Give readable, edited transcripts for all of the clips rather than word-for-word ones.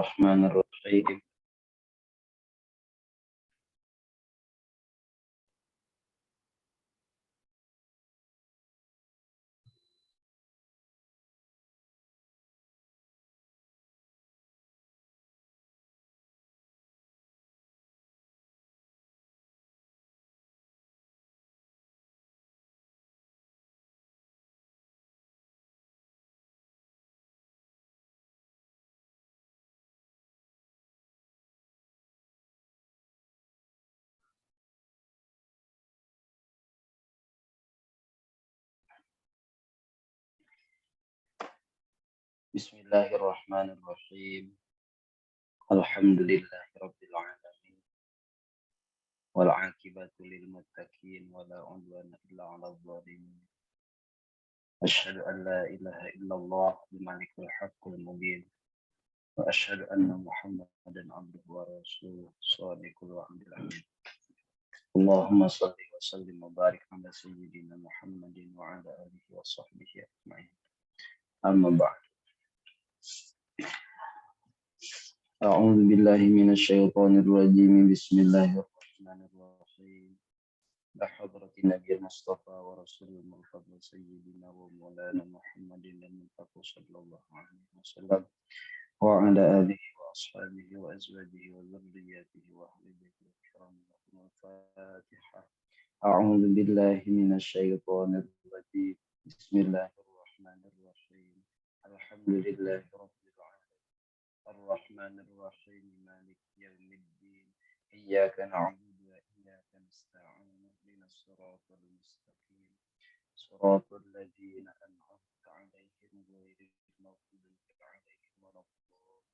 Bismillahirrahmanirrahim. Bismillahirrahmanirrahim. Alhamdulillahirabbil alamin. Wal 'aqibatu lil muttaqin wa la 'udwana illa 'alal zalimin. Asyhadu an la ilaha illallah al-malikul haqqul mubin. Wa asyhadu anna Muhammadan 'abduhu wa rasuluh shadiqul wa'dil amin. Allahumma shalli wa sallim wa barik ala sayyidina Muhammadin wa ala alihi wa sahbihi ajma'in. Amma ba'd. A'udzu billahi minasyaitonir rajim. Bismillahirrahmanirrahim. La hadratin Nabi Mustafa wa Rasulul Muhammad Sayyidina wa Maulana Muhammadin dan Mustafa sallallahu alaihi wasallam wa ala alihi wa ashabihi wa azwajihi wa dzurriyyatihi wa ahli baitihi kiram. Al-Fatihah. A'udzu billahi minasyaitonir rajim. Bismillahirrahmanirrahim. Alhamdulillahi rabbil alamin. Ar-Rahmanir Rahim. Maliki yaumiddin. Iyyaka na'budu wa iyyaka nasta'in. Ihdinas siratal mustaqim. Siratal ladzina an'amta 'alaihim ghairil maghdubi 'alaihim waladdallin.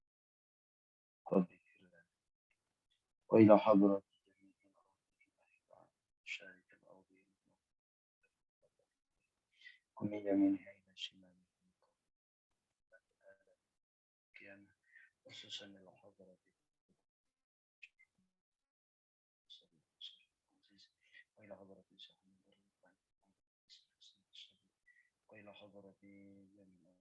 Rabbi ighfirli wa ila hadrati jami'il awliya'i ta'ala syarikil awliya wa min yaminihi ila shimalihi qiyamah khususan lil hadrati وإلى حضرة سبحان وإلى حضرة جميع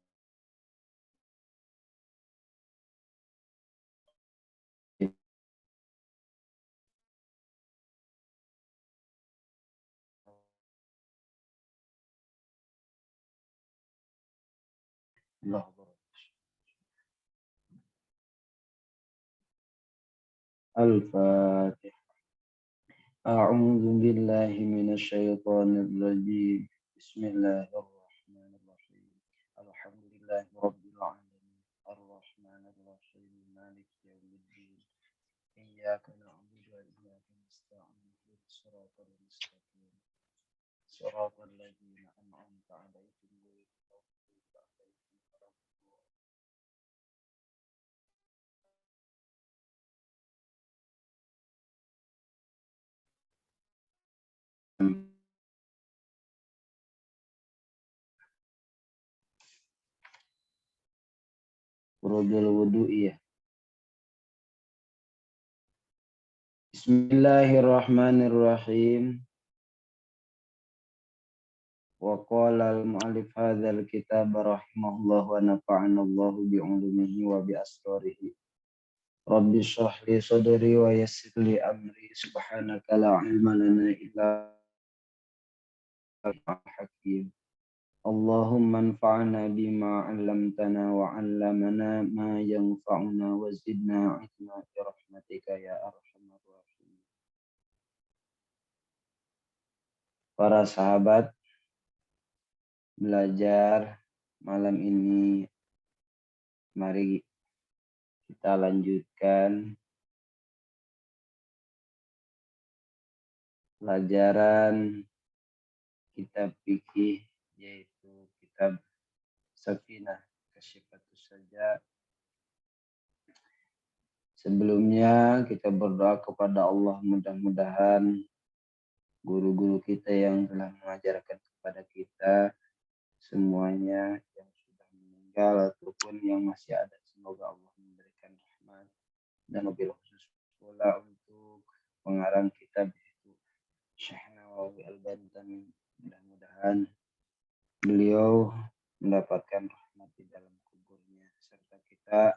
إلى حضرة الفاتحة. أعوذ بالله من الشيطان الرجيم. بسم الله الرحمن الرحيم. الحمد لله رب العالمين. الرحمن الرحيم. مالك يوم الدين. إياك نعبد وإياك نستعين. اهدنا الصراط المستقيم صراط الذين أنعمت عليهم غير المغضوب عليهم ولا الضالين. Furudul wudu'i ya. Bismillahirrahmanirrahim. Wa qala al-mu'allif hadzal kitab rahimahullah wa nafa'ana Allah bi'ulumihi wa bi asrarihi. Rabbi shrah li sadri wa yassir li amri. Subhanaka la ilma lana illa anta hakim. Allahumma anfa'na bima 'allamtana wa 'allamna ma yanfa'una wa zidna 'ilma bi rahmatika ya arhamar rahimin. Para sahabat, belajar malam ini, mari kita lanjutkan pelajaran kitab fikih, yaitu kitab Safinah Kasyifatus Saja. Sebelumnya kita berdoa kepada Allah, mudah-mudahan guru-guru kita yang telah mengajarkan kepada kita semuanya yang sudah meninggal ataupun yang masih ada, semoga Allah memberikan rahmat. Dan wabil khusus pula untuk pengarang kitab itu Syekh Nawawi Al-Bantami, mudah-mudahan beliau mendapatkan rahmat di dalam kuburnya, serta kita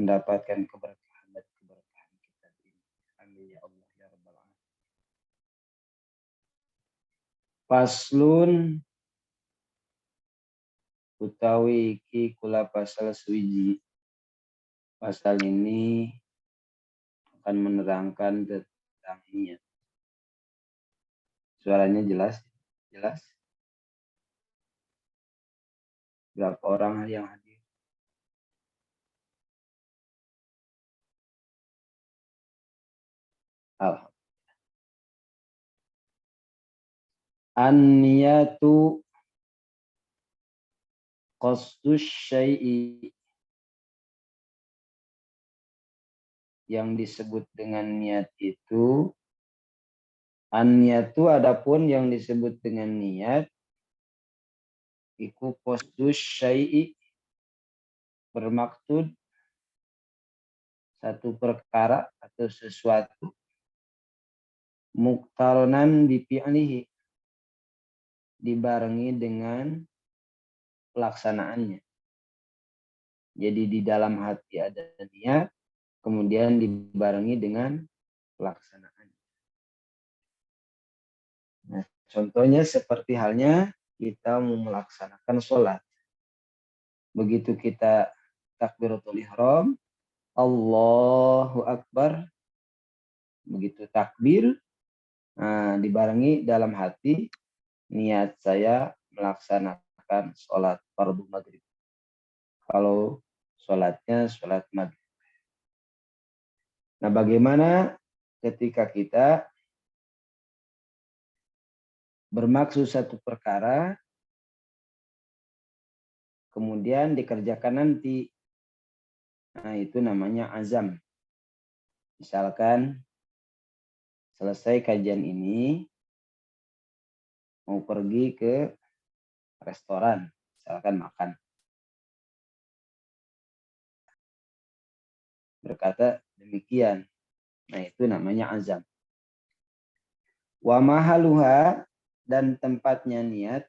mendapatkan keberkahan dan keberkahan kitab ini. Amin ya Allah ya rabbal alamin. Faslun utawi iki kula pasal suwiji. Pasal ini akan menerangkan tentang niat. Suaranya jelas? Jelas? Berapa orang yang hadir? Alhamdulillah. An-niyatu qasdus syai'i. Yang disebut dengan niat itu, an-niyatu adapun yang disebut dengan niat, iku qasdus syai'i, bermaksud satu perkara atau sesuatu, muqtaronan bifi'lihi, dibarengi dengan pelaksanaannya. Jadi di dalam hati ada niat, kemudian dibarengi dengan pelaksanaan. Nah, contohnya seperti halnya kita mau melaksanakan sholat. Begitu kita takbiratul ihram, Allahu Akbar, begitu takbir, nah, dibarengi dalam hati niat saya melaksanakan sholat fardu maghrib. Kalau sholatnya sholat maghrib. Nah, bagaimana ketika kita bermaksud satu perkara, kemudian dikerjakan nanti. Nah, itu namanya azam. Misalkan selesai kajian ini, mau pergi ke restoran, misalkan makan. Berkata demikian. Nah, itu namanya azam. Wa mahaluha, dan tempatnya niat,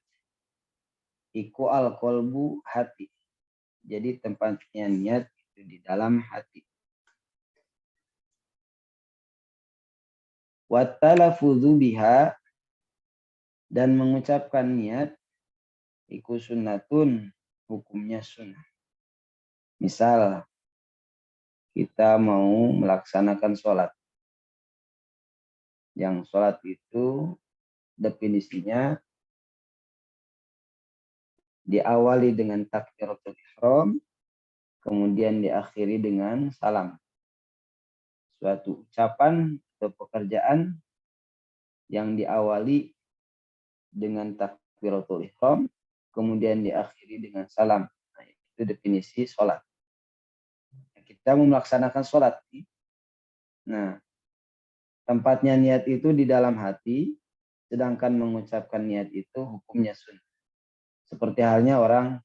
iku al-qalbu, hati. Jadi tempatnya niat itu di dalam hati. Wa talafudzu biha, dan mengucapkan niat, iku sunnatun, hukumnya sunnah. Misal kita mau melaksanakan sholat. Yang sholat itu definisinya diawali dengan takbiratul ihram, kemudian diakhiri dengan salam. Suatu ucapan atau pekerjaan yang diawali dengan takbiratul ihram, kemudian diakhiri dengan salam. Nah, itu definisi sholat. Kita mau melaksanakan sholat. Nah, tempatnya niat itu di dalam hati, sedangkan mengucapkan niat itu hukumnya sunnah. Seperti halnya orang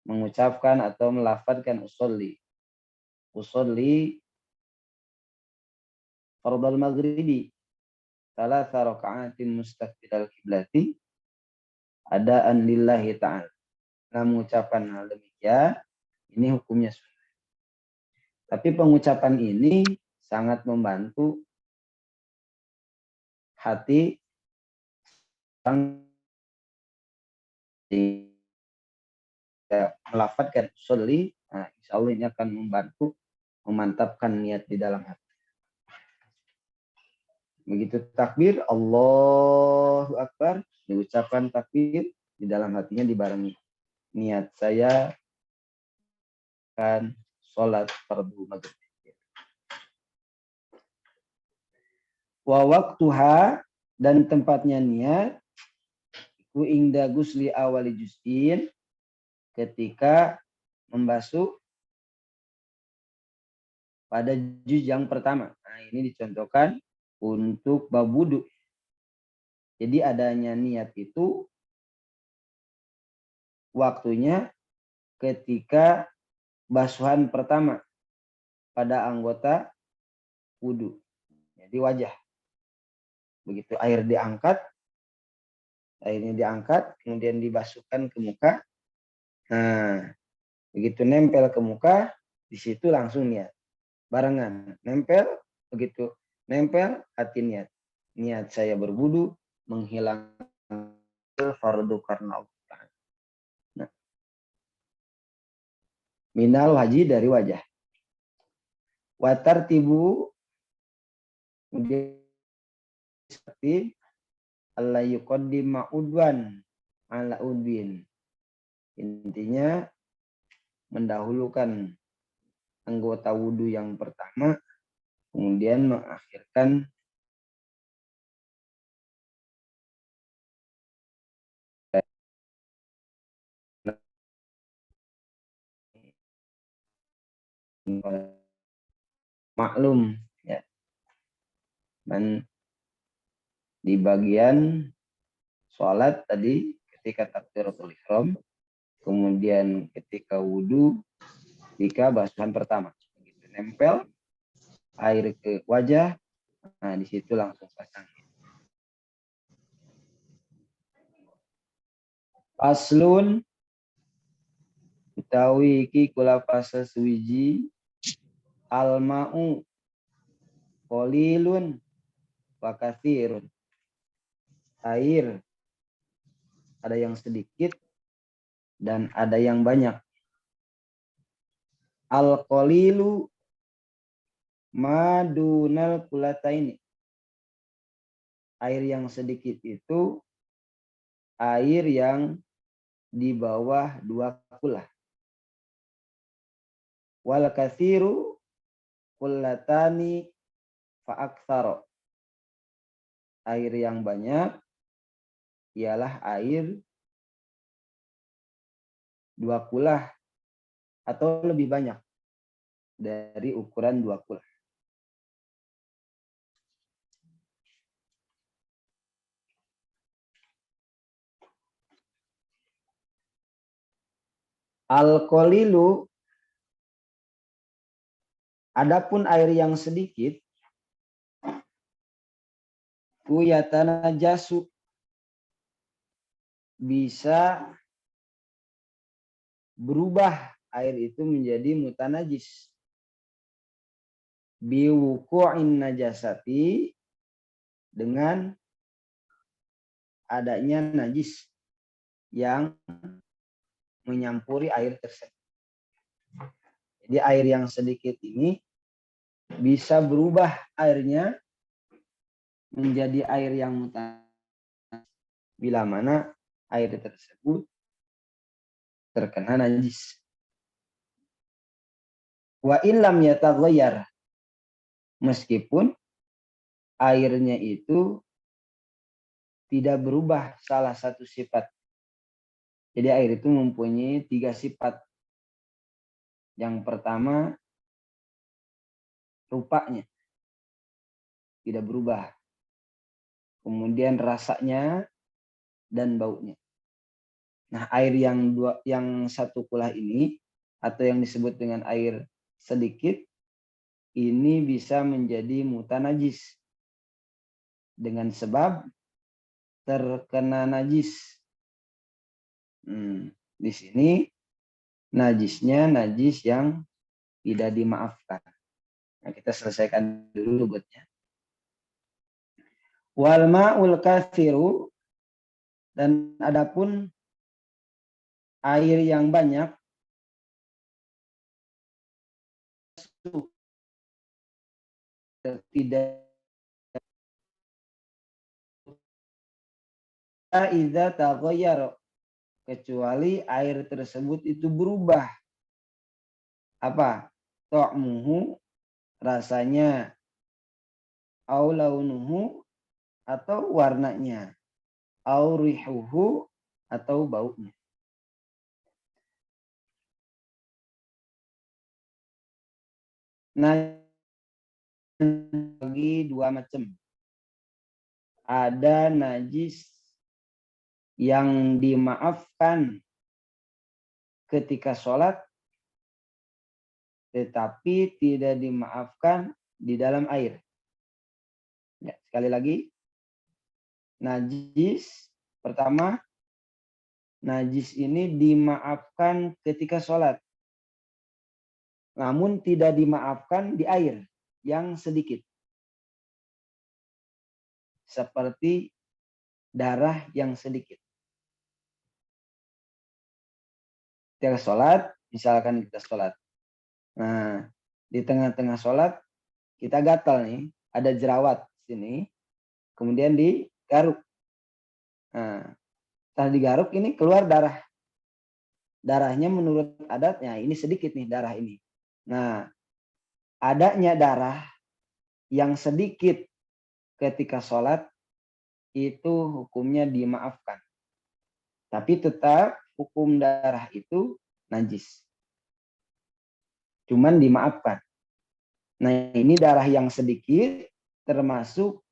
mengucapkan atau melafadzkan usolli. Usolli fardal maghribi. Thalatha raka'atin mustaqbilal kiblati. Adaan lillahi ta'ala. Nah, mengucapkan hal demikian, ini hukumnya sunnah. Tapi pengucapan ini sangat membantu hati melafadzkan usolli. Nah, insya Allah ini akan membantu memantapkan niat di dalam hati. Begitu takbir, Allahu Akbar, diucapkan takbir, di dalam hatinya dibarengi niat saya akan sholat fardu maghrib. Wa waktuha, dan tempatnya niat, ku ingda gusli awali juz'in, ketika membasuh pada juz yang pertama. Nah, ini dicontohkan untuk bab wudu. Jadi adanya niat itu waktunya ketika basuhan pertama pada anggota wudu. Jadi wajah. Begitu airnya diangkat, kemudian dibasuhkan ke muka. Nah, begitu nempel ke muka, Di situ langsung niat. Barengan. Nempel, begitu. Nempel, hati niat. Niat saya berwudu, menghilangkan fardu karena Allah. Nah, minal haji dari wajah. Watar tibu, kemudian seperti Allah yuqaddima udwan ala udwin. Intinya mendahulukan anggota wudhu yang pertama, kemudian mengakhirkan maklum ya. Dan di bagian sholat tadi ketika takbiratul ihram, kemudian ketika wudhu, ketika basuhan pertama, gitu. Nempel air ke wajah, nah di situ langsung pasang. Aslun utawi iki kula fase suwiji alma'u qalilun wa katsirun. Air ada yang sedikit dan ada yang banyak. Al-qalilu madunal kulataini. Air yang sedikit itu air yang di bawah 2 kulah. Wal katsiru kullatani fa aktsara. Air yang banyak ialah air 2 kulah atau lebih banyak dari ukuran 2 kulah. Al-qalilu, adapun air yang sedikit, kuyatanajasu, bisa berubah air itu menjadi mutanajis. Biwuqu'in najasati, dengan adanya najis yang menyampuri air tersebut. Jadi air yang sedikit ini bisa berubah airnya menjadi air yang mutanajis bila mana air tersebut terkena najis. Wa illam yataghayyar, meskipun airnya itu tidak berubah salah satu sifat. Jadi air itu mempunyai 3 sifat. Yang pertama, rupanya tidak berubah. Kemudian rasanya dan baunya. Nah, air yang 1 kulah ini atau yang disebut dengan air sedikit ini bisa menjadi mutanajis dengan sebab terkena najis. Di sini najisnya najis yang tidak dimaafkan. Nah, kita selesaikan dulu buatnya. Wal ma'ul katsiru, dan adapun air yang banyak, tidak idza taghayyara, kecuali air tersebut itu berubah. Apa? Ta'muhu, rasanya, au launuhu, atau warnanya, au rihuhu, atau baunya. Nah, bagi 2 macam. Ada najis yang dimaafkan ketika sholat, tetapi tidak dimaafkan di dalam air. Ya, sekali lagi, najis pertama, najis ini dimaafkan ketika sholat, namun tidak dimaafkan di air yang sedikit. Seperti darah yang sedikit. Kita sholat, misalkan kita sholat. Nah, di tengah-tengah sholat, kita gatal nih, ada jerawat sini, kemudian digaruk. Nah, setelah digaruk ini keluar darah. Darahnya menurut adatnya ini sedikit nih darah ini. Nah, adanya darah yang sedikit ketika sholat itu hukumnya dimaafkan. Tapi tetap hukum darah itu najis. Cuman dimaafkan. Nah, ini darah yang sedikit termasuk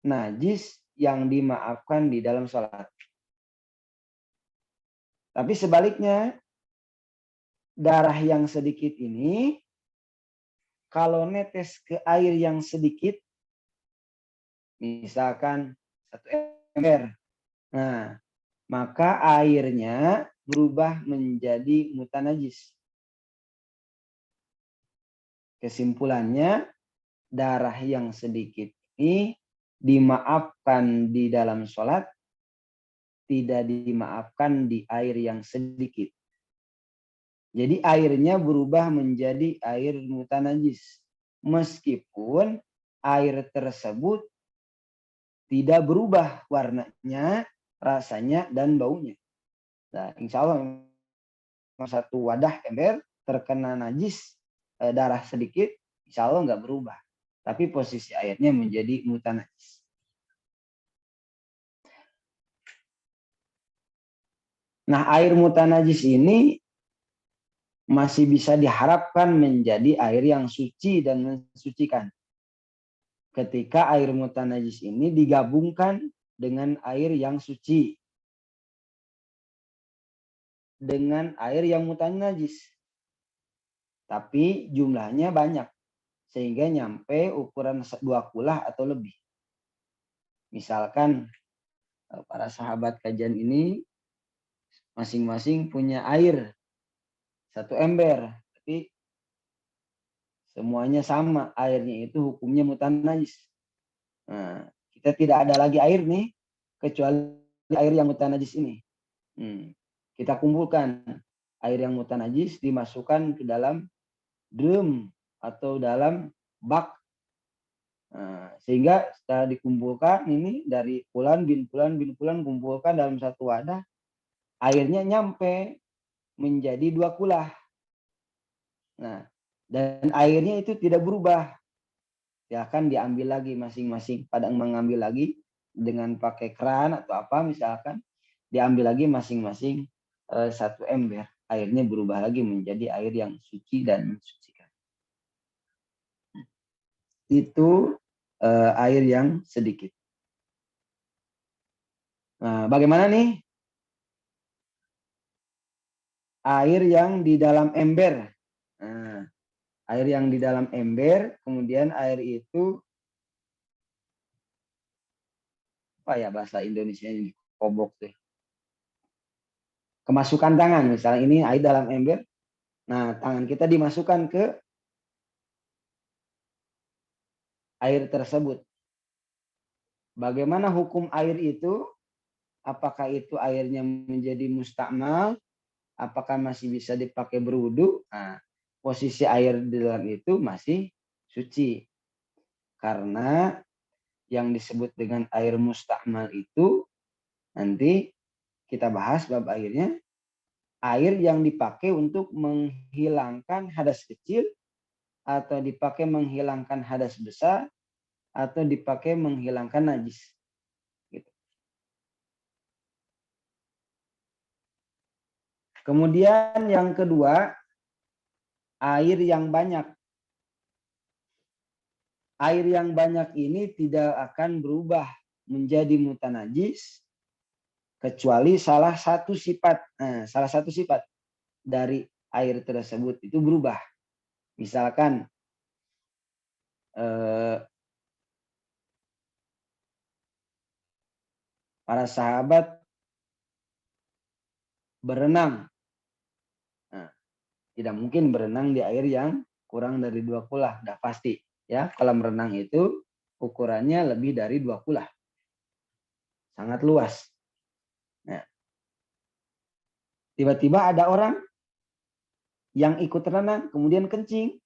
najis yang dimaafkan di dalam sholat. Tapi sebaliknya, darah yang sedikit ini, kalau netes ke air yang sedikit, misalkan 1 ember, nah, maka airnya berubah menjadi mutanajis. Kesimpulannya, darah yang sedikit ini dimaafkan di dalam sholat, tidak dimaafkan di air yang sedikit. Jadi airnya berubah menjadi air mutanajis. Meskipun air tersebut tidak berubah warnanya, rasanya, dan baunya. Nah, insya Allah satu wadah ember terkena najis darah sedikit, insya Allah nggak berubah. Tapi posisi airnya menjadi mutanajis. Nah, air mutanajis ini masih bisa diharapkan menjadi air yang suci dan mensucikan. Ketika air mutanajis ini digabungkan dengan air yang suci. Dengan air yang mutanajis. Tapi jumlahnya banyak. Sehingga nyampe ukuran 2 kulah atau lebih. Misalkan para sahabat kajian ini masing-masing punya air 1 ember, tapi semuanya sama, airnya itu hukumnya mutanajis. Nah, kita tidak ada lagi air nih kecuali air yang mutanajis ini. Kita kumpulkan air yang mutanajis, dimasukkan ke dalam drum atau dalam bak. Nah, sehingga setelah dikumpulkan ini dari bulan bin bulan kumpulkan dalam satu wadah, airnya nyampe menjadi 2 kulah. Nah, dan airnya itu tidak berubah. Ya kan diambil lagi masing-masing, pada mengambil lagi dengan pakai keran atau apa misalkan, diambil lagi masing-masing 1 ember. Airnya berubah lagi menjadi air yang suci dan mensucikan. Itu air yang sedikit. Nah, bagaimana nih air yang di dalam ember? Nah, air yang di dalam ember, kemudian air itu apa ya bahasa Indonesia ini, kobok tuh. Kemasukan tangan, misalnya ini air dalam ember. Nah, tangan kita dimasukkan ke air tersebut. Bagaimana hukum air itu? Apakah itu airnya menjadi mustakmal? Apakah masih bisa dipakai berwudu? Nah, posisi air di dalam itu masih suci. Karena yang disebut dengan air mustakmal itu nanti kita bahas bab airnya. Air yang dipakai untuk menghilangkan hadas kecil atau dipakai menghilangkan hadas besar atau dipakai menghilangkan najis. Gitu. Kemudian yang kedua, air yang banyak. Air yang banyak ini tidak akan berubah menjadi mutanajis kecuali salah satu sifat dari air tersebut itu berubah. Misalkan para sahabat berenang. Nah, Tidak mungkin berenang di air yang kurang dari 2 kulah, udah pasti. Ya, kolam renang itu ukurannya lebih dari 2 kulah. Sangat luas. Nah, tiba-tiba ada orang yang ikut renang, kemudian kencing.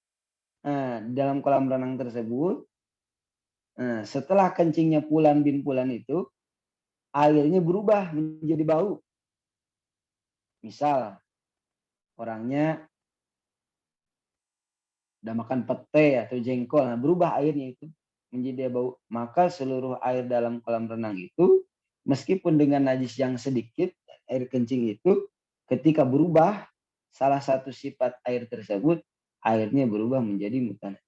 Nah, dalam kolam renang tersebut, setelah kencingnya Fulan bin Fulan itu, airnya berubah menjadi bau. Misal, orangnya udah makan pete atau jengkol, nah berubah airnya itu menjadi bau. Maka seluruh air dalam kolam renang itu, meskipun dengan najis yang sedikit, air kencing itu, ketika berubah, salah satu sifat air tersebut, airnya berubah menjadi mutanajis.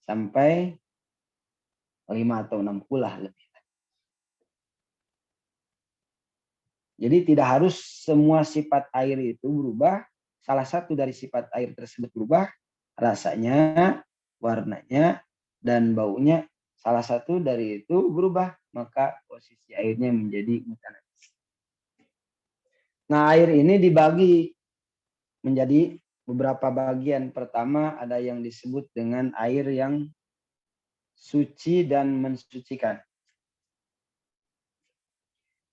Sampai 5 atau 6 kulah lebih. Jadi tidak harus semua sifat air itu berubah. Salah satu dari sifat air tersebut berubah, rasanya, warnanya, dan baunya. Salah satu dari itu berubah, maka posisi airnya menjadi mutanajis. Nah, air ini dibagi menjadi beberapa bagian. Pertama, ada yang disebut dengan air yang suci dan mensucikan.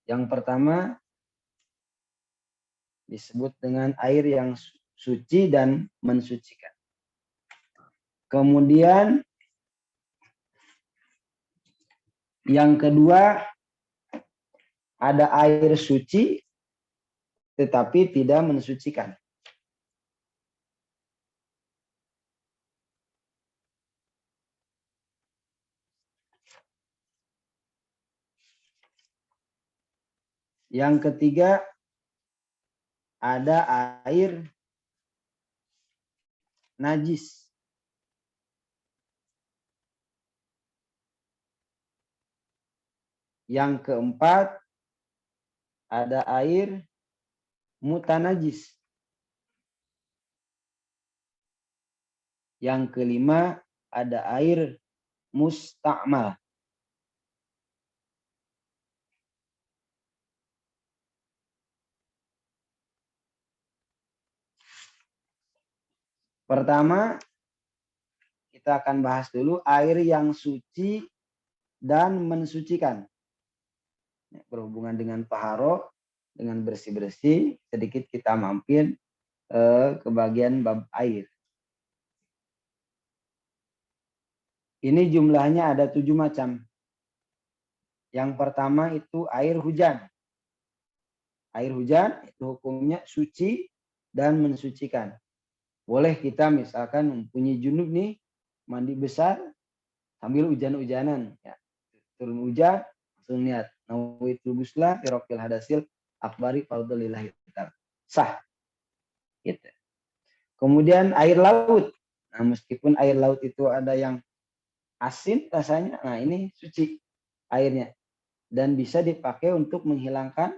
Yang pertama disebut dengan air yang suci dan mensucikan. Kemudian yang kedua ada air suci tetapi tidak mensucikan. Yang ketiga ada air najis. Yang keempat ada air mutanajis. Yang kelima ada air musta'mal. Pertama, kita akan bahas dulu air yang suci dan mensucikan. Berhubungan dengan taharo, dengan bersih-bersih, sedikit kita mampir ke bagian bab air. Ini jumlahnya ada 7 macam. Yang pertama itu air hujan. Air hujan itu hukumnya suci dan mensucikan. Boleh kita misalkan mempunyai junub nih, mandi besar sambil hujan-hujanan. Ya. Turun hujan, langsung niat. Nawaitul ghusla firaqil hadasil akbari fardhulillahi ta'ala. Sah. Gitu. Kemudian air laut. Nah, meskipun air laut itu ada yang asin rasanya, nah ini suci airnya. Dan bisa dipakai untuk menghilangkan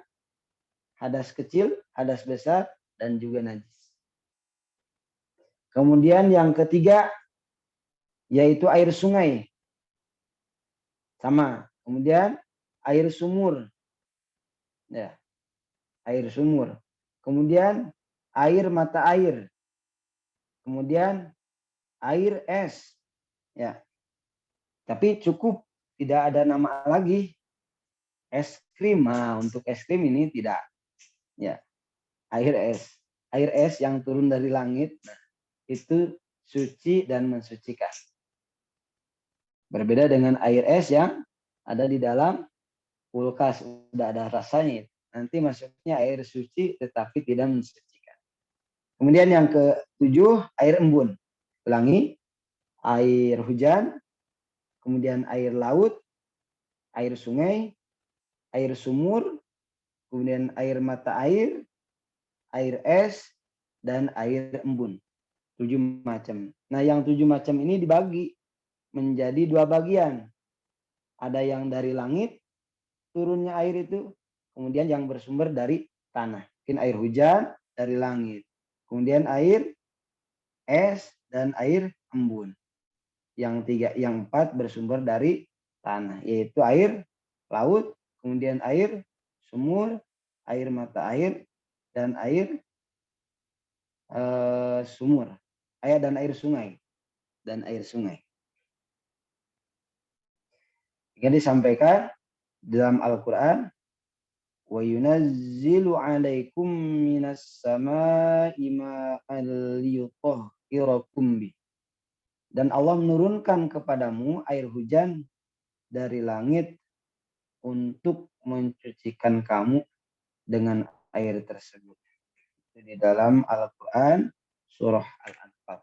hadas kecil, hadas besar, dan juga najis. Kemudian yang ketiga, yaitu air sungai. Sama. Kemudian air sumur. Ya, air sumur. Kemudian air mata air. Kemudian air es. Ya. Tapi cukup, tidak ada nama lagi. Es krim. Nah, untuk es krim ini tidak. Ya. Air es. Air es yang turun dari langit. Nah, itu suci dan mensucikan. Berbeda dengan air es yang ada di dalam kulkas, sudah ada rasanya. Nanti masuknya air suci tetapi tidak mensucikan. Kemudian yang ketujuh, air embun. Ulangi, air hujan, kemudian air laut, air sungai, air sumur, kemudian air mata air es, dan air embun. 7 macam. Nah, yang 7 macam ini dibagi menjadi 2 bagian. Ada yang dari langit, turunnya air itu, kemudian yang bersumber dari tanah. Mungkin air hujan dari langit. Kemudian air es dan air embun. Yang 4 bersumber dari tanah, yaitu air laut, kemudian air sumur, air mata air, dan air sumur, air dan air sungai, Jika disampaikan dalam Al-Quran, wa yunazzilu 'alaikum minas sama'i ma'an liyutahhirakum bih. Dan Allah menurunkan kepadamu air hujan dari langit untuk mencucikan kamu dengan air tersebut. Itu di dalam Al-Quran surah Al-Anfal.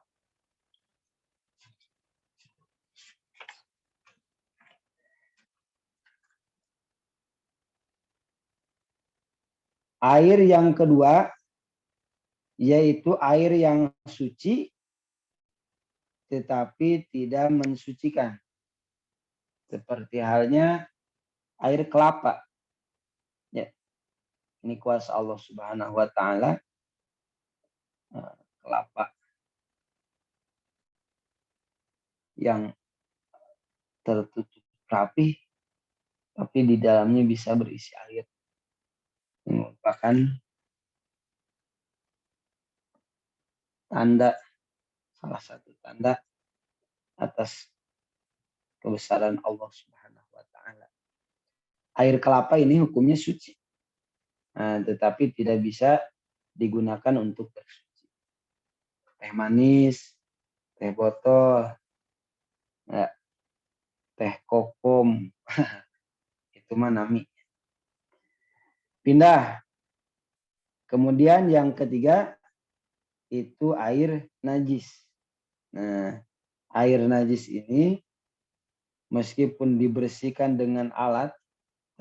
Air yang kedua yaitu air yang suci tetapi tidak mensucikan. Seperti halnya air kelapa. Ya, ini kuasa Allah Subhanahu wa taala. Kelapa yang tertutup rapi tapi di dalamnya bisa berisi air. Ini merupakan tanda, salah satu tanda atas kebesaran Allah Subhanahu wa taala. Air kelapa ini hukumnya suci. Tetapi tidak bisa digunakan untuk bersuci. Teh manis, teh botol, ya, teh kokom, itu mah nami. Pindah. Kemudian yang ketiga itu air najis. Nah, air najis ini meskipun dibersihkan dengan alat,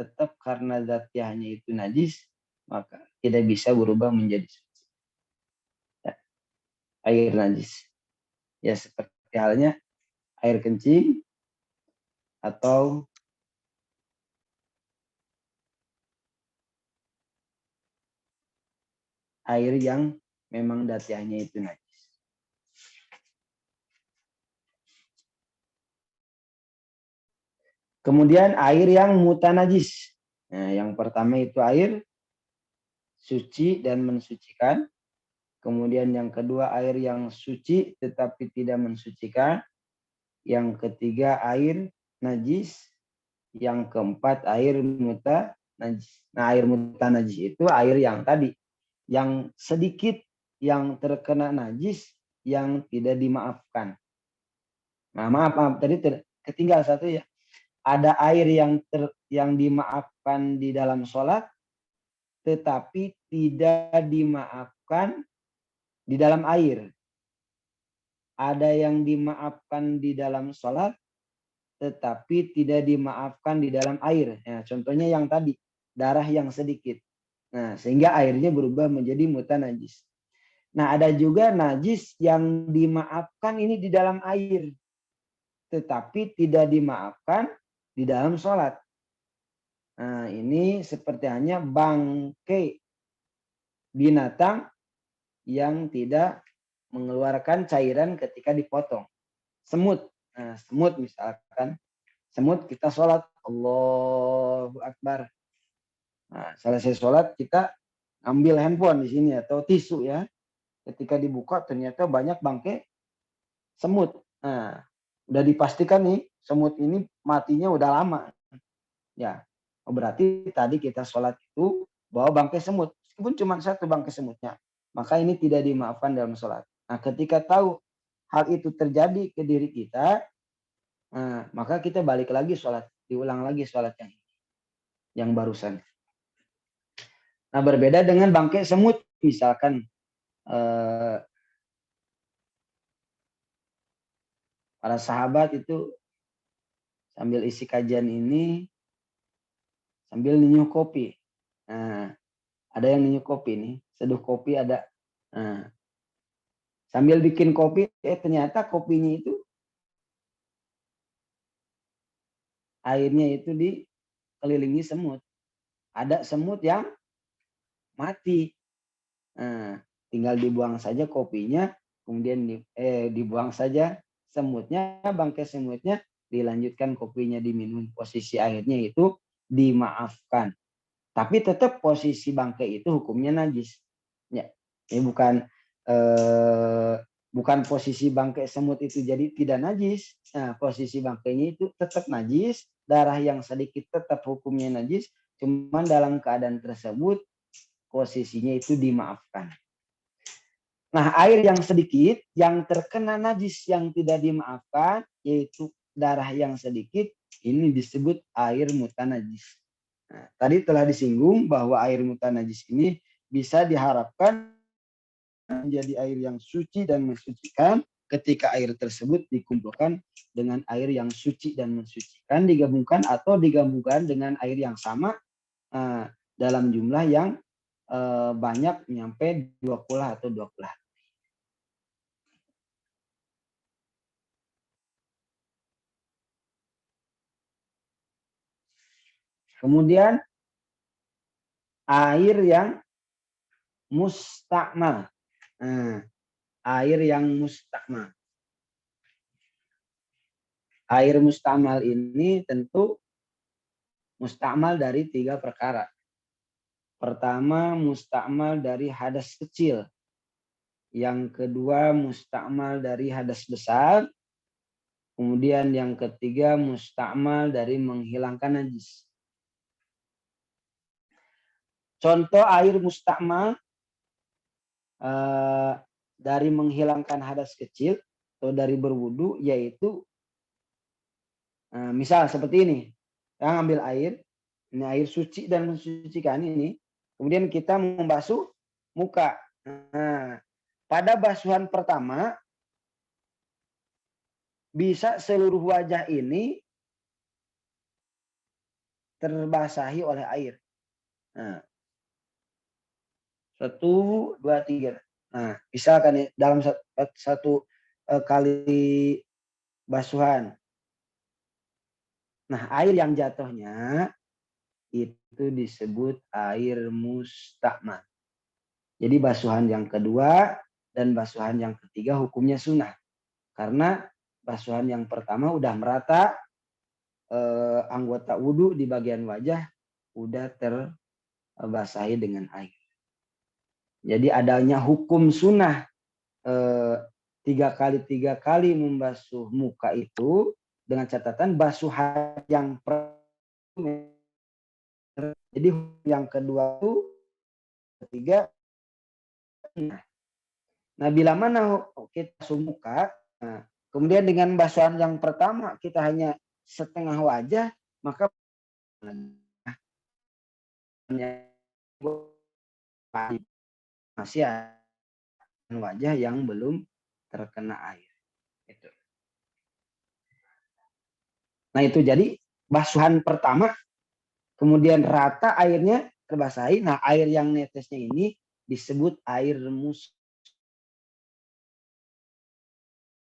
tetap karena zatiahnya itu najis, maka tidak bisa berubah menjadi suci. Ya, air najis. Ya seperti halnya air kencing atau air yang memang zatiahnya itu najis. Kemudian air yang mutanajis. Nah, yang pertama itu air suci dan mensucikan. Kemudian yang kedua air yang suci tetapi tidak mensucikan. Yang ketiga air najis. Yang keempat air mutanajis. Nah, air mutanajis itu air yang tadi, yang sedikit yang terkena najis yang tidak dimaafkan. Nah, maaf tadi ketinggal satu ya. Ada air yang dimaafkan di dalam sholat, tetapi tidak dimaafkan di dalam air. Ada yang dimaafkan di dalam sholat, tetapi tidak dimaafkan di dalam air. Nah, contohnya yang tadi, darah yang sedikit. Nah, sehingga airnya berubah menjadi mutanajis. Nah, ada juga najis yang dimaafkan ini di dalam air, tetapi tidak dimaafkan di dalam sholat. Nah, ini seperti hanya bangkai binatang yang tidak mengeluarkan cairan ketika dipotong. Semut. Nah, semut misalkan. Semut kita sholat. Allahu Akbar. Nah, selesai sholat kita ambil handphone di sini atau tisu ya. Ketika dibuka ternyata banyak bangkai semut. Nah, udah dipastikan nih semut ini matinya udah lama. Ya, berarti tadi kita sholat itu bawa bangkai semut. Meskipun cuma satu bangkai semutnya. Maka ini tidak dimaafkan dalam sholat. Nah, ketika tahu hal itu terjadi ke diri kita, nah, maka kita balik lagi sholat. Diulang lagi sholat yang barusan. Nah, berbeda dengan bangkai semut. Misalkan para sahabat itu sambil isi kajian ini sambil niuh kopi. Nah, ada yang niuh kopi nih, seduh kopi ada. Nah, sambil bikin kopi, ternyata kopinya itu airnya itu dikelilingi semut. Ada semut yang mati. Nah, tinggal dibuang saja kopinya, kemudian dibuang saja semutnya, bangkai semutnya, dilanjutkan kopinya diminum. Posisi airnya itu dimaafkan. Tapi tetap posisi bangkai itu hukumnya najis. Ya, ini bukan posisi bangkai semut itu jadi tidak najis. Nah, posisi bangkainya itu tetap najis, darah yang sedikit tetap hukumnya najis, cuman dalam keadaan tersebut posisinya itu dimaafkan. Nah, air yang sedikit yang terkena najis yang tidak dimaafkan, yaitu darah yang sedikit, ini disebut air mutanajis. Nah, tadi telah disinggung bahwa air mutanajis ini bisa diharapkan menjadi air yang suci dan mensucikan ketika air tersebut dikumpulkan dengan air yang suci dan mensucikan, digabungkan atau digabungkan dengan air yang sama dalam jumlah yang banyak nyampe 20 atau 20. Kemudian air yang mustakmal. Air yang mustakmal. Air mustakmal ini tentu mustakmal dari 3 perkara. Pertama, mustakmal dari hadas kecil. Yang kedua, mustakmal dari hadas besar. Kemudian yang ketiga, mustakmal dari menghilangkan najis. Contoh air mustakmal dari menghilangkan hadas kecil atau dari berwudu, yaitu misal seperti ini, yang ambil air, ini air suci dan mensucikan ini, kemudian kita membasuh muka. Nah, pada basuhan pertama bisa seluruh wajah ini terbasahi oleh air. Nah, 1, 2, 3. Nah, misalkan dalam satu kali basuhan. Nah, air yang jatuhnya itu disebut air mustakmal. Jadi basuhan yang kedua dan basuhan yang ketiga hukumnya sunnah. Karena basuhan yang pertama udah merata, anggota wudhu di bagian wajah udah terbasahi dengan air. Jadi adanya hukum sunnah 3 kali membasuh muka itu dengan catatan basuhan yang pertama. Jadi yang kedua itu ketiga. Nah, bila mana kita basuh muka, kemudian dengan basuhan yang pertama kita hanya setengah wajah, maka masih ada wajah yang belum terkena air. Itu. Nah, itu jadi basuhan pertama, kemudian rata airnya terbasahi. Nah, air yang netesnya ini disebut air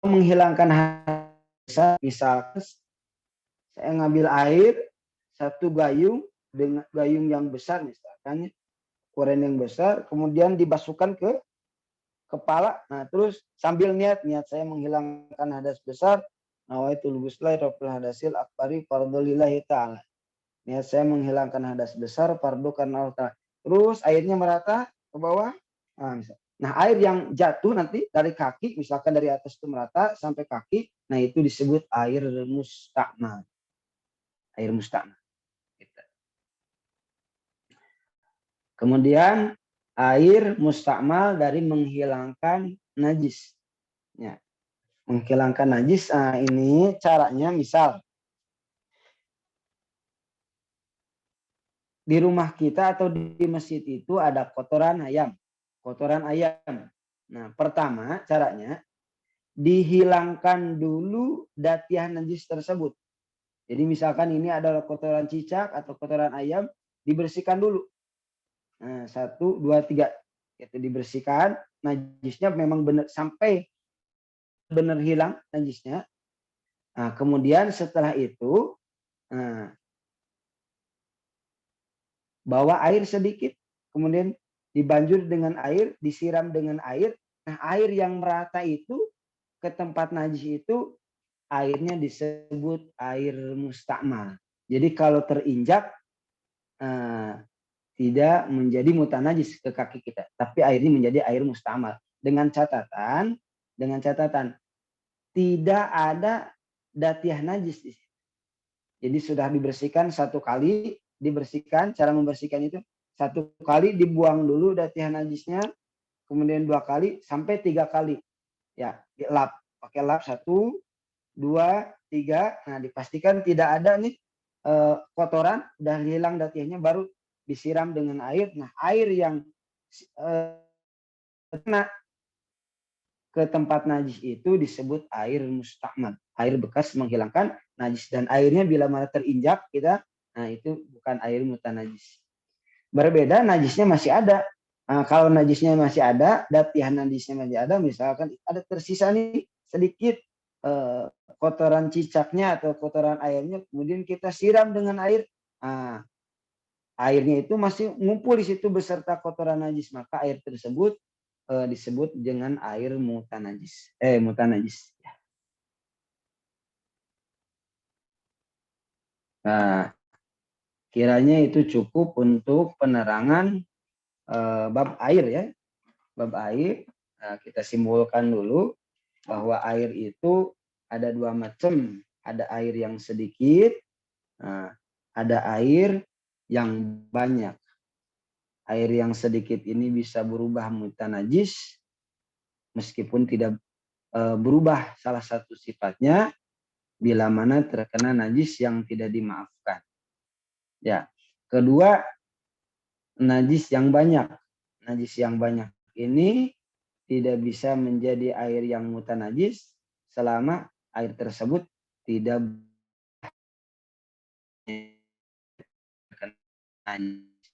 menghilangkan hadas. Misalkan saya ngambil air 1 gayung dengan gayung yang besar, misalkan koren yang besar, kemudian dibasuhkan ke kepala. Nah, terus sambil niat saya menghilangkan hadas besar, nawaitul ghusla raful hadasil akbari fardhu lillahi ta'ala. Niat saya menghilangkan hadas besar fardu karena Allah Ta'ala. Terus airnya merata ke bawah. Nah, air yang jatuh nanti dari kaki, misalkan dari atas itu merata sampai kaki, nah itu disebut air mustakmal. Air mustakmal. Kemudian air mustakmal dari menghilangkan najis. Ya. Menghilangkan najis, ini caranya misal di rumah kita atau di masjid itu ada kotoran ayam. Kotoran ayam. Nah, pertama caranya dihilangkan dulu datiah najis tersebut. Jadi misalkan ini adalah kotoran cicak atau kotoran ayam, dibersihkan dulu. Nah, 1, 2, 3. Itu dibersihkan, najisnya memang benar sampai benar hilang najisnya. Nah, kemudian setelah itu bawa air sedikit, kemudian dibanjur dengan air, disiram dengan air. Nah, air yang merata itu ke tempat najis itu airnya disebut air mustakmal. Jadi kalau terinjak tidak menjadi mutanajis ke kaki kita, tapi airnya menjadi air mustamal dengan catatan tidak ada datiah najis di situ. Jadi sudah dibersihkan satu kali, cara membersihkan itu satu kali dibuang dulu datiah najisnya, kemudian 2 kali sampai 3 kali. Ya, dilap, pakai lap 1, 2, 3. Nah, dipastikan tidak ada nih kotoran, udah hilang datiahnya, baru disiram dengan air. Nah, air yang kena ke tempat najis itu disebut air mustakmal, air bekas menghilangkan najis, dan airnya bila mana terinjak kita, nah itu bukan air mutanajis. Berbeda, najisnya masih ada. Nah, kalau najisnya masih ada, datihan najisnya masih ada, misalkan ada tersisa nih sedikit kotoran cicaknya atau kotoran airnya, kemudian kita siram dengan air, nah, airnya itu masih ngumpul di situ beserta kotoran najis, maka air tersebut disebut dengan air mutanajis. Mutanajis. Nah, kiranya itu cukup untuk penerangan bab air ya. Bab air, nah, kita simpulkan dulu bahwa air itu ada 2 macam. Ada air yang sedikit, nah, ada air yang banyak. Air yang sedikit ini bisa berubah mutanajis meskipun tidak berubah salah satu sifatnya bila mana terkena najis yang tidak dimaafkan. Ya, kedua, najis yang banyak. Najis yang banyak ini tidak bisa menjadi air yang mutanajis selama air tersebut tidak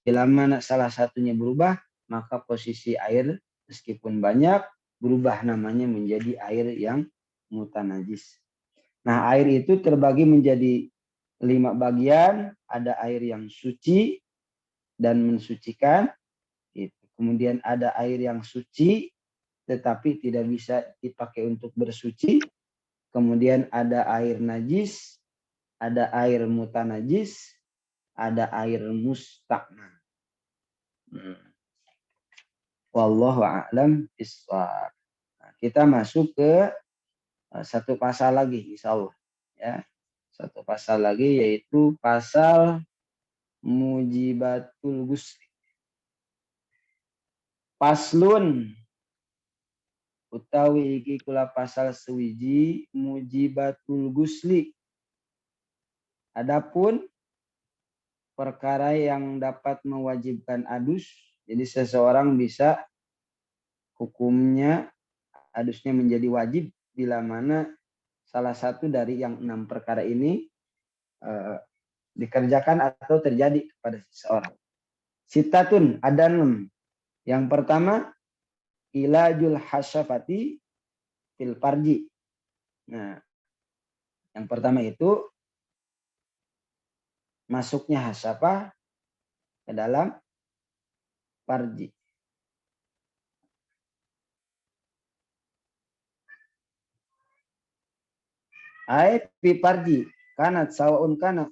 bila mana salah satunya berubah, maka posisi air meskipun banyak berubah namanya menjadi air yang mutanajis. Nah, air itu terbagi menjadi 5 bagian. Ada air yang suci dan mensucikan. Kemudian ada air yang suci tetapi tidak bisa dipakai untuk bersuci. Kemudian ada air najis, ada air mutanajis, ada air mustakmal. Wallahu a'lam bishawab. Nah, kita masuk ke satu pasal lagi insyaallah ya. Satu pasal lagi yaitu pasal mujibatul ghusli. Paslun utawi iki kula pasal sewiji mujibatul ghusli. Adapun perkara yang dapat mewajibkan adus, jadi seseorang bisa hukumnya adusnya menjadi wajib bila mana salah satu dari yang 6 perkara ini dikerjakan atau terjadi kepada seseorang. Sitatun, ada 6. Yang pertama, ilajul hasyafati fil farji. Nah, yang pertama itu masuknya hasyafah ke dalam farji. Ai fi farji kanat sawaun kana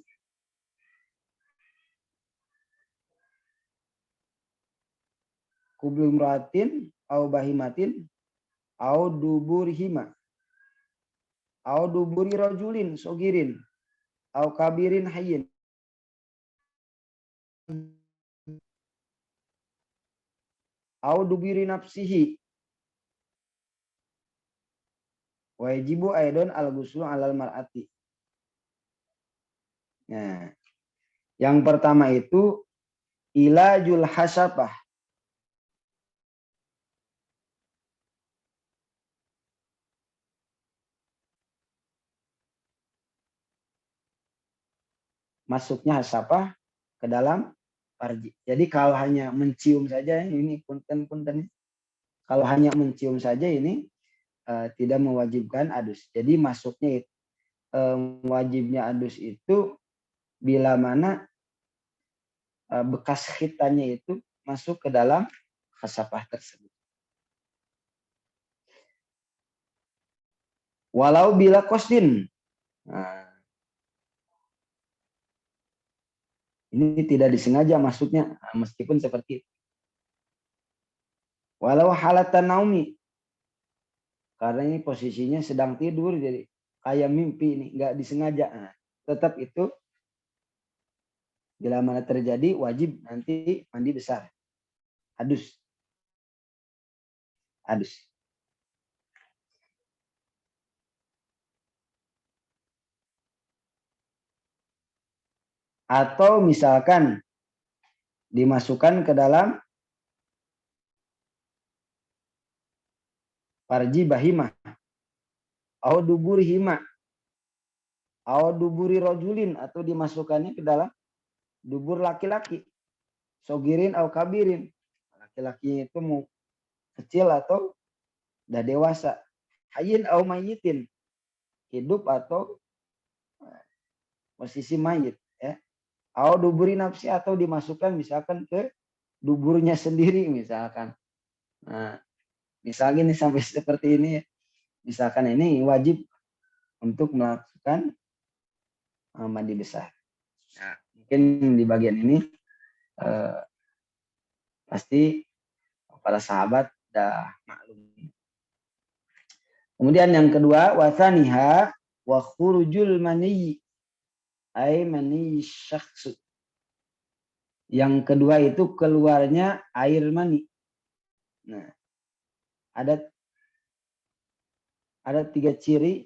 kublum ratin au bahimatin au duburhima au duburi rajulin sogirin au kabirin hayyin au dubiri nafsihi wajibu aidon al-ghuslu alal mar'ati. Nah, yang pertama itu ilajul hasyafah. Masuknya hasyafah ke dalam farji. Jadi kalau hanya mencium saja ini punten-punten. Kalau hanya mencium saja ini tidak mewajibkan adus. Jadi masuknya wajibnya adus itu bila mana bekas khitannya itu masuk ke dalam hasyafah tersebut. Walau bila qasdin. Nah, Ini tidak disengaja masuknya, meskipun seperti itu. Walau halatan naumi, karena ini posisinya sedang tidur, jadi kayak mimpi ini, nggak disengaja. Nah, tetap itu bila mana terjadi wajib nanti mandi besar, adus. Atau misalkan dimasukkan ke dalam farji bahimah, au duburi hima, au duburi rojulin, atau dimasukkannya ke dalam dubur laki-laki, sogirin au kabirin, laki-laki itu mau kecil atau udah dewasa, hayin au mayitin, hidup atau posisi mayit, ya. Au duburi nafsi, atau dimasukkan misalkan ke duburnya sendiri misalkan. Nah, misalnya ini sampai seperti ini, misalkan ini wajib untuk melakukan mandi besar. Nah, mungkin di bagian ini pasti para sahabat dah maklum. Kemudian yang kedua, wasaniha wa khurujul mani, ay mani syakhs. Yang kedua itu keluarnya air mani. Nah, ada 3 ciri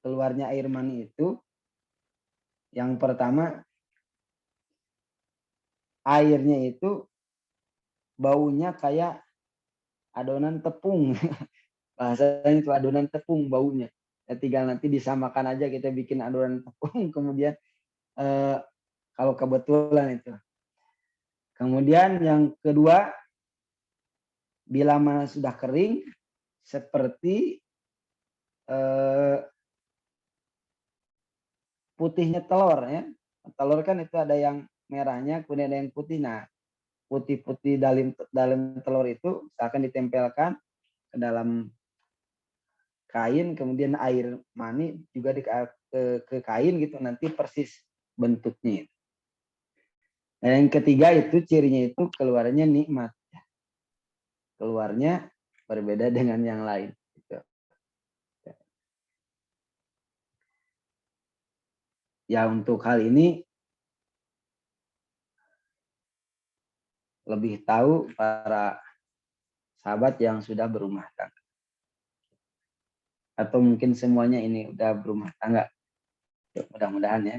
keluarnya air mani itu. Yang pertama, airnya itu baunya kayak adonan tepung. Bahasanya itu adonan tepung baunya. Ya, tinggal nanti disamakan aja, kita bikin adonan tepung, kemudian kalau kebetulan itu. Kemudian yang kedua, bila mana sudah kering, seperti putihnya telur, ya. Telur kan itu ada yang merahnya, kemudian ada yang putih. Nah, putih-putih dalam telur itu akan ditempelkan ke dalam kain, kemudian air mani juga ke kain gitu, nanti persis bentuknya. Dan yang ketiga itu cirinya itu keluarnya nikmat, keluarnya berbeda dengan yang lain. Gitu. Ya, untuk hal ini lebih tahu para sahabat yang sudah berumah tangga. Atau mungkin semuanya ini udah berumah tangga. Mudah-mudahan ya.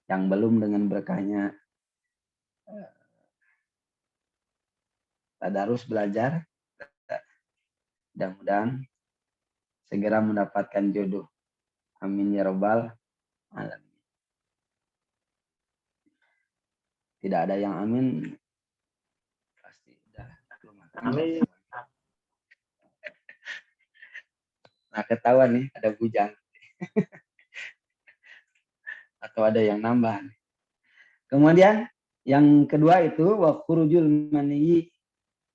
Yang belum dengan berkahnya tadarus belajar, mudah-mudahan segera mendapatkan jodoh. Amin ya robbal alamin. Tidak ada yang amin, pasti udah rumah tangga. Nah, ketahuan nih ada bujang. Atau ada yang nambah. Kemudian yang kedua itu wa khurujul mani,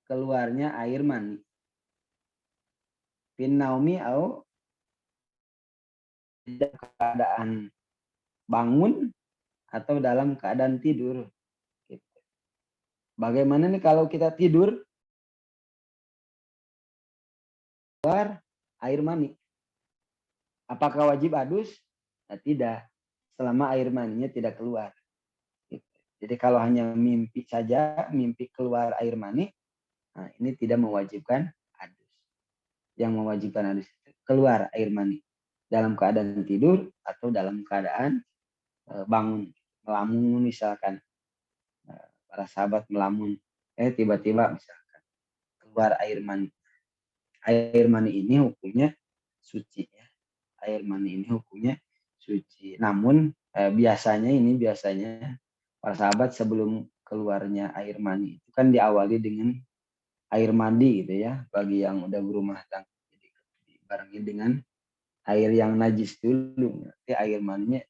keluarnya air mani. Fin naumi au dalam keadaan bangun atau dalam keadaan tidur. Bagaimana nih kalau kita tidur keluar air mani? Apakah wajib adus? Nah, tidak, selama air maninya tidak keluar. Jadi kalau hanya mimpi saja, mimpi keluar air mani, nah ini tidak mewajibkan adus. Yang mewajibkan adus itu keluar air mani dalam keadaan tidur atau dalam keadaan bangun, melamun misalkan. Para sahabat melamun, tiba-tiba misalkan keluar air mani. Air mani ini hukumnya suci, ya. Air mani ini hukumnya suci. Namun biasanya para sahabat sebelum keluarnya air mani itu kan diawali dengan air mandi gitu ya, bagi yang udah berumah tangga. Jadi dibarengi dengan air yang najis dulu. Nanti air maninya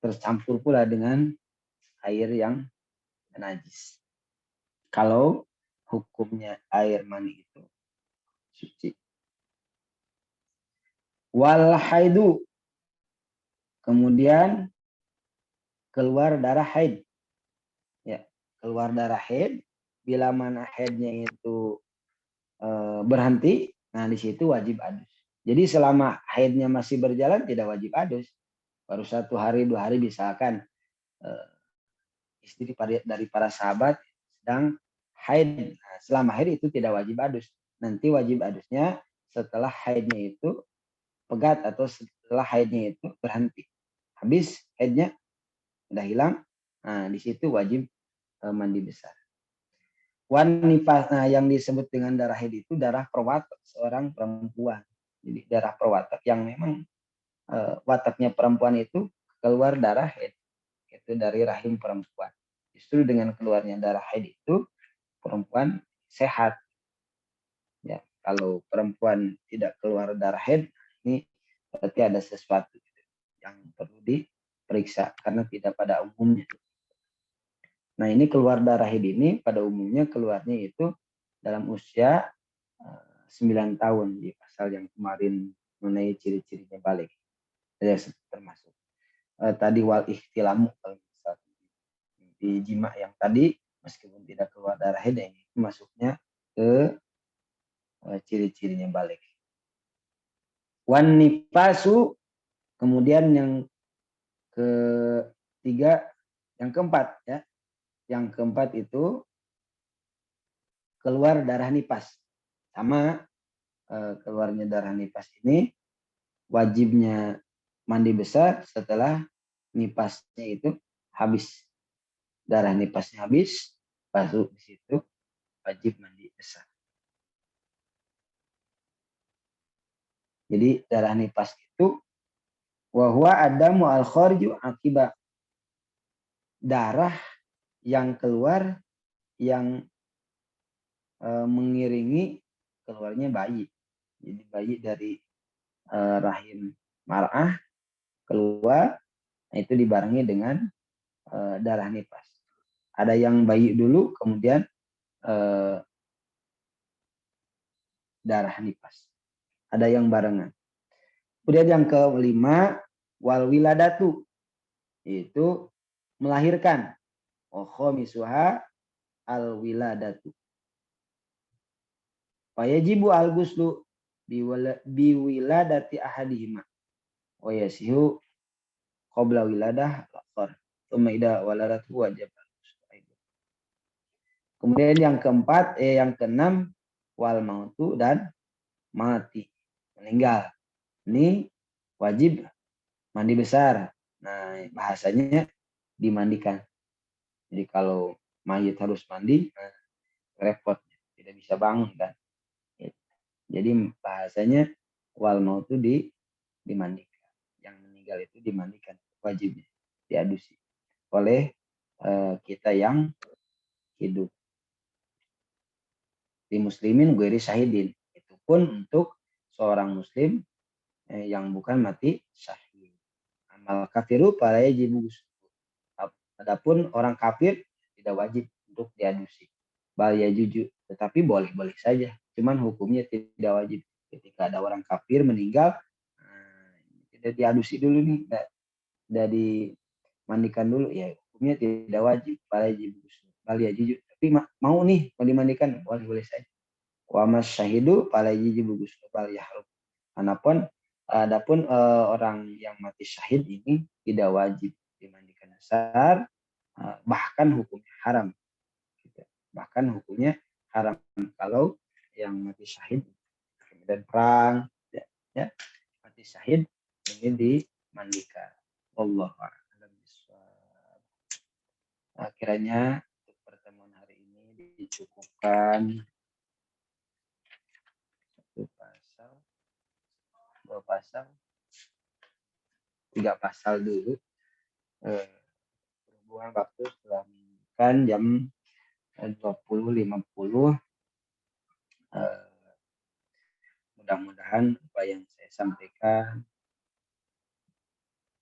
tercampur pula dengan air yang najis. Kalau hukumnya air mani itu suci. Wal haidu, kemudian keluar darah haid. Ya, keluar darah haid. Bila mana haidnya itu berhenti, nah di situ wajib adus. Jadi selama haidnya masih berjalan tidak wajib adus. Baru 1 hari 2 hari misalkan istri dari para sahabat sedang haid. Nah, selama haid itu tidak wajib adus. Nanti wajib adusnya setelah haidnya itu pegat atau setelah haidnya itu berhenti. Habis haidnya udah hilang, nah di situ wajib mandi besar. Wanifah, nah, yang disebut dengan darah haid itu darah perwatak seorang perempuan. Jadi darah perwatak yang memang wataknya perempuan itu keluar darah haid, itu dari rahim perempuan. Justru dengan keluarnya darah haid itu perempuan sehat. Ya, kalau perempuan tidak keluar darah haid, ini berarti ada sesuatu yang perlu diperiksa karena tidak pada umumnya. Nah, ini keluar darah haid ini pada umumnya keluarnya itu dalam usia 9 tahun di pasal yang kemarin mengenai ciri-cirinya balik. Ya, termasuk tadi wal ihtilamu kalau misalnya di jima yang tadi meskipun tidak keluar darah haid ini masuknya ke ciri-cirinya balik. Wan nifasu, kemudian yang ketiga, yang keempat ya. Yang keempat itu keluar darah nifas. Sama keluarnya darah nifas ini wajibnya mandi besar setelah nifasnya itu habis. Darah nifasnya habis, baru di situ wajib mandi besar. Jadi darah nifas itu wahwa adamu al kharju akibat darah yang keluar yang mengiringi keluarnya bayi. Jadi bayi dari rahim mar'ah keluar, nah itu dibarengi dengan darah nifas. Ada yang bayi dulu, kemudian darah nifas. Ada yang barengan. Kemudian yang kelima, wal wiladatu, itu melahirkan. Khomisuha al wiladatu. Fayajibu al guslu biwiladati ahadihima. Wa yasihu qabla wiladah al-akhar. Tsumma idza waladatu wajib. Kemudian yang keempat, yang keenam, wal mautu dan mati, meninggal. Ini wajib mandi besar. Nah, bahasanya dimandikan. Jadi kalau mayit harus mandi, repot, tidak bisa bangun kan. Jadi bahasanya wal mautu dimandikan. Yang meninggal itu dimandikan, wajibnya diadusi oleh kita yang hidup. Di muslimin gueri syahidin. Itu pun untuk seorang muslim yang bukan mati syahid. Amal kafiru pada yajibu. Adapun orang kafir tidak wajib untuk diadusi. Bal ya jujur, tetapi boleh-boleh saja. Cuman hukumnya tidak wajib. Ketika ada orang kafir meninggal, tidak diadusi dulu nih, tidak dimandikan dulu, ya hukumnya tidak wajib. Bal ya jujur, tapi mau nih mau dimandikan, boleh-boleh saja. Wa masyahidu fala yajibu ghuslu bal yahrum. Adapun orang yang mati syahid ini tidak wajib dimandikan besar, bahkan hukumnya haram. Bahkan hukumnya haram kalau yang mati syahid kemudian perang, ya, mati syahid ini dimandikan. Wallahu a'lam bishawab. Kiranya untuk pertemuan hari ini dicukupkan. Dua pasal, 3 pasal dulu. Berhubungan waktu setelah kan jam 20.50. Mudah-mudahan apa yang saya sampaikan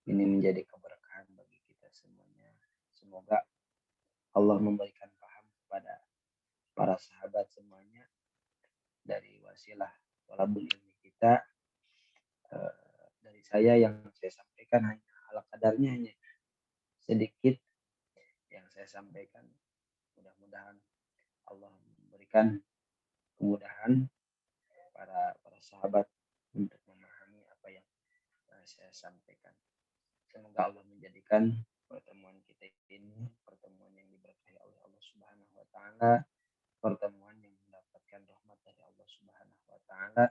ini menjadi keberkahan bagi kita semuanya. Semoga Allah memberikan paham kepada para sahabat semuanya dari wasilah thalabul ilmi kita. Dari saya yang saya sampaikan hanya ala kadarnya, hanya sedikit yang saya sampaikan. Mudah-mudahan Allah memberikan kemudahan para sahabat untuk memahami apa yang saya sampaikan. Semoga Allah menjadikan pertemuan kita ini pertemuan yang diberkahi oleh Allah Subhanahu wa taala, pertemuan yang mendapatkan rahmat dari Allah Subhanahu wa taala.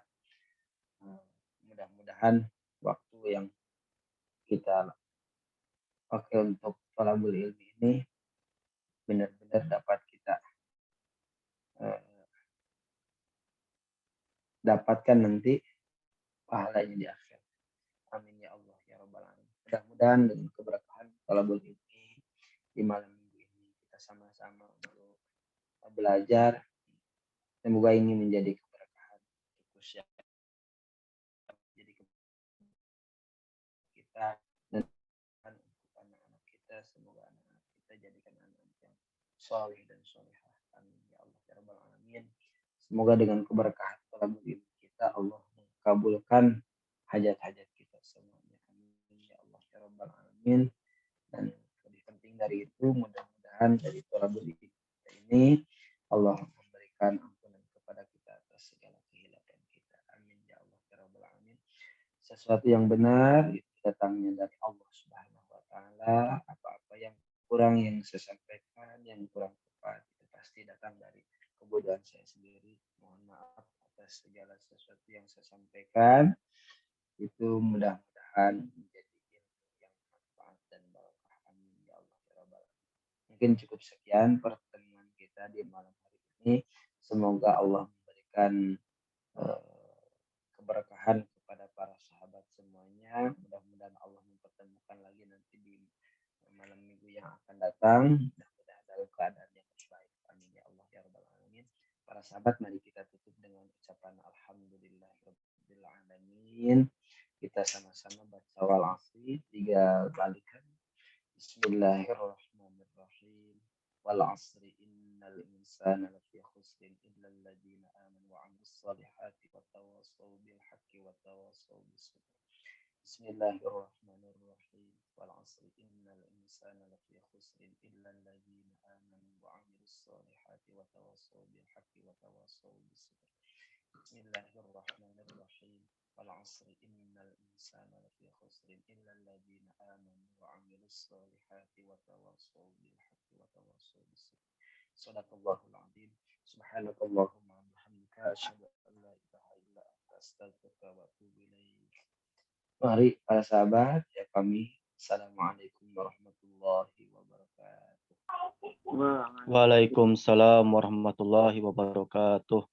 Mudah-mudahan waktu yang kita pakai untuk thalabul ilmi ini benar-benar dapat kita dapatkan nanti pahalanya di akhir. Amin ya Allah ya rabbal alamin. Mudah-mudahan dengan keberkahan thalabul ilmi di malam minggu ini kita sama-sama untuk belajar. Semoga ini menjadi keberkahan khusus jadi kita dan untuk anak-anak kita. Semoga anak-anak kita jadikan anak-anak yang soleh dan solehah. Amin ya Allah ya rabbal alamin. Semoga dengan keberkahan thalabul ilmi kita Allah mengabulkan hajat-hajat kita semuanya. Amin ya Allah ya rabbal alamin. Dan lebih penting dari itu, mudah-mudahan dari thalabul ilmi kita ini Allah memberikan ampunan kepada kita atas segala kehilapan kita. Amin ya Allah ya rabbal alamin. Sesuatu yang benar itu datangnya dari Allah Subhanahu wa taala. Apa-apa yang kurang yang saya sampaikan, yang kurang tepat itu pasti datang dari kebodohan saya sendiri. Mohon maaf atas segala sesuatu yang saya sampaikan. Itu mudah-mudahan menjadi ilmu yang manfaat dan barokah. Amin ya Allah ya rabbal alamin. Mungkin cukup sekian pertemuan kita di malam hari ini. Semoga Allah memberikan keberkahan kepada para sahabat semuanya. Mudah-mudahan Allah mempertemukan lagi nanti di malam minggu yang akan datang. Mudah-mudahan dalam keadaan yang terbaik. Amin ya Allah ya rabbal alamin. Para sahabat, mari kita tutup dengan ucapan alhamdulillahirabbil alamin. Kita sama-sama baca wal asri 3 balikan. Bismillahirrahmanirrahim. Wal asri innal insana lafi khusrin illa alladziina aamanu wa 'amilus shalihati wa tawassaw bil haqqi wa tawassaw bis sabr. Bismillahirrahmanirrahim. Wal asri innal insana lafi khusrin illa alladziina aamanu wa 'amilus shalihati wa tawassaw bil haqqi wa tawassaw bis sabr. Bismillahirrahmanirrahim. Wal asri innal insana lafi khusrin illa alladziina aamanu wa 'amilus shalihati wa tawassaw bil haqqi wa tawassaw bis sabr. Shadaqallahul 'azim. Subhanakallahumma wa bihamdika asyhadu an la ilaha illa anta astaghfiruka wa atubu ilaik. Mari para sahabat ya kami. Assalamualaikum warahmatullahi wabarakatuh. Waalaikumsalam warahmatullahi wabarakatuh.